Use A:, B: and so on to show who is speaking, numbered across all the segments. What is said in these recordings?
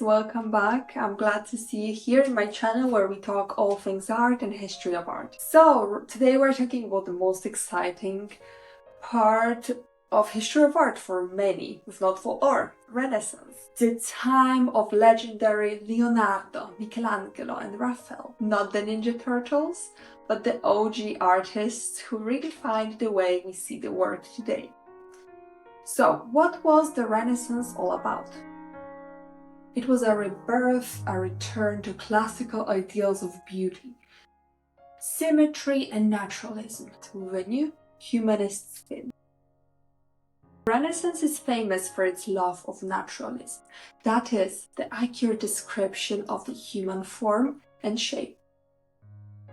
A: Welcome back. I'm glad to see you here in my channel where we talk all things art and history of art. So today we're talking about the most exciting part of history of art for many, if not for all, Renaissance. The time of legendary Leonardo, Michelangelo and Raphael. Not the Ninja Turtles, but the OG artists who redefined the way we see the world today. So what was the Renaissance all about? It was a rebirth, a return to classical ideals of beauty, symmetry and naturalism with a new humanist spin. Renaissance is famous for its love of naturalism, that is, the accurate description of the human form and shape.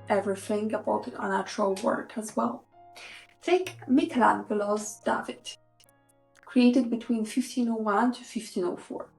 A: Everything about a natural world as well. Take Michelangelo's David, created between 1501 to 1504.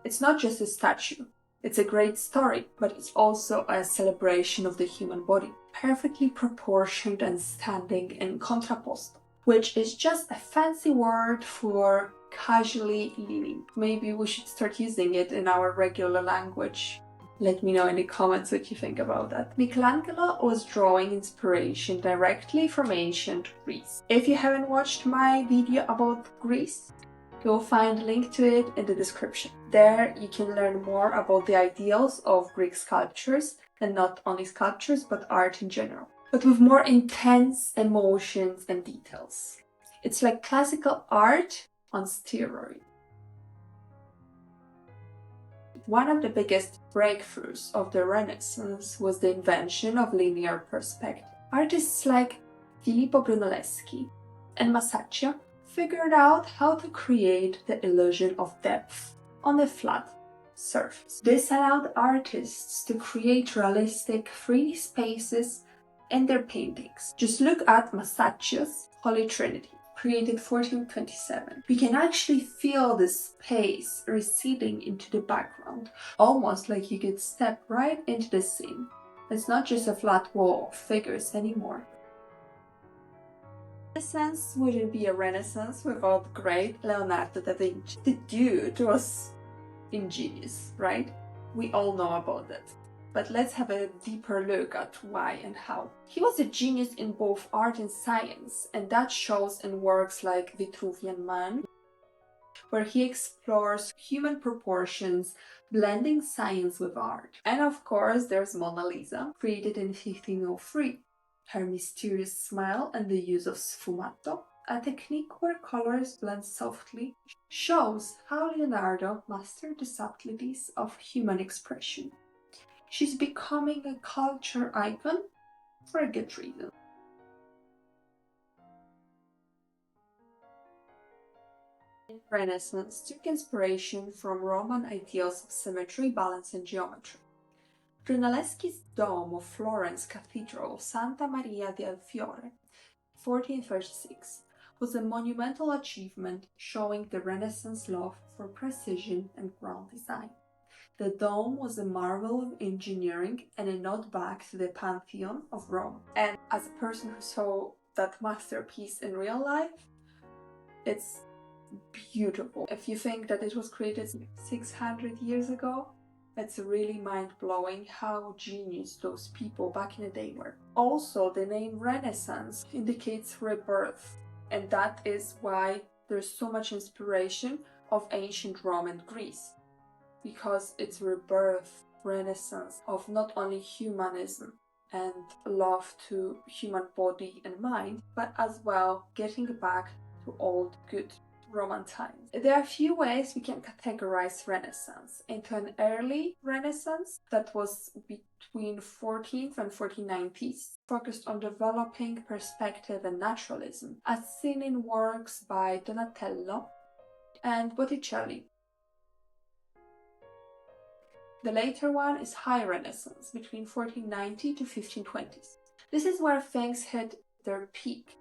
A: It's not just a statue, it's a great story, but it's also a celebration of the human body, perfectly proportioned and standing in contrapposto, which is just a fancy word for casually leaning. Maybe we should start using it in our regular language. Let me know in the comments what you think about that. Michelangelo was drawing inspiration directly from ancient Greece. If you haven't watched my video about Greece, you'll find a link to it in the description. There you can learn more about the ideals of Greek sculptures, and not only sculptures but art in general, but with more intense emotions and details. It's like classical art on steroids. One of the biggest breakthroughs of the Renaissance was the invention of linear perspective. Artists like Filippo Brunelleschi and Masaccio figured out how to create the illusion of depth on a flat surface. This allowed artists to create realistic 3D spaces in their paintings. Just look at Masaccio's Holy Trinity, created 1427. We can actually feel the space receding into the background, almost like you could step right into the scene. It's not just a flat wall of figures anymore. Renaissance wouldn't be a Renaissance without great Leonardo da Vinci. The dude was ingenious, right? We all know about that. But let's have a deeper look at why and how. He was a genius in both art and science, and that shows in works like Vitruvian Man, where he explores human proportions, blending science with art. And of course, there's Mona Lisa, created in 1503. Her mysterious smile and the use of sfumato, a technique where colors blend softly, shows how Leonardo mastered the subtleties of human expression. She's becoming a culture icon for a good reason. The Renaissance took inspiration from Roman ideals of symmetry, balance and geometry. Brunelleschi's dome of Florence Cathedral of Santa Maria del Fiore, 1436, was a monumental achievement showing the Renaissance love for precision and grand design. The dome was a marvel of engineering and a nod back to the Pantheon of Rome. And as a person who saw that masterpiece in real life, it's beautiful. If you think that it was created 600 years ago, it's really mind-blowing how genius those people back in the day were. Also, the name Renaissance indicates rebirth, and that is why there's so much inspiration of ancient Rome and Greece, because it's rebirth, Renaissance of not only humanism and love to human body and mind, but as well getting back to old good Roman times. There are a few ways we can categorize Renaissance into an early Renaissance that was between 14th and 1490s, focused on developing perspective and naturalism, as seen in works by Donatello and Botticelli. The later one is High Renaissance, between 1490 to 1520s. This is where things hit their peak,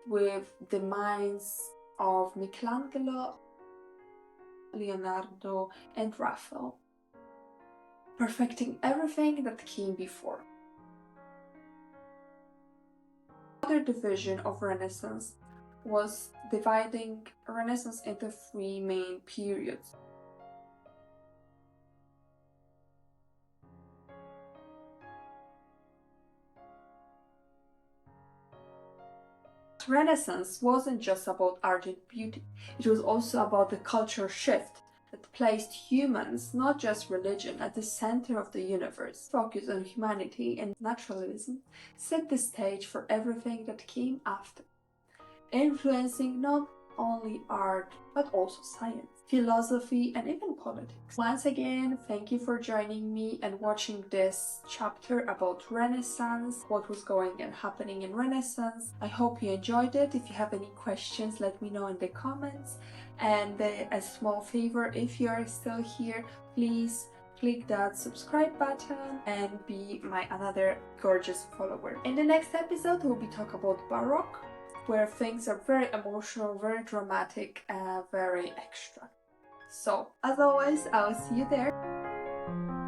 A: with the minds of Michelangelo, Leonardo and Raphael, perfecting everything that came before. Another division of Renaissance was dividing Renaissance into three main periods. Renaissance wasn't just about art and beauty, it was also about the cultural shift that placed humans, not just religion, at the center of the universe. Focus on humanity and naturalism set the stage for everything that came after, influencing not only art but also science, philosophy, and even politics. Once again, thank you for joining me and watching this chapter about Renaissance, what was going and happening in Renaissance. I hope you enjoyed it. If you have any questions, let me know in the comments. And a small favor, if you are still here, please click that subscribe button and be my another gorgeous follower. In the next episode, we'll be talking about Baroque, where things are very emotional, very dramatic, very extra. So, as always, I'll see you there.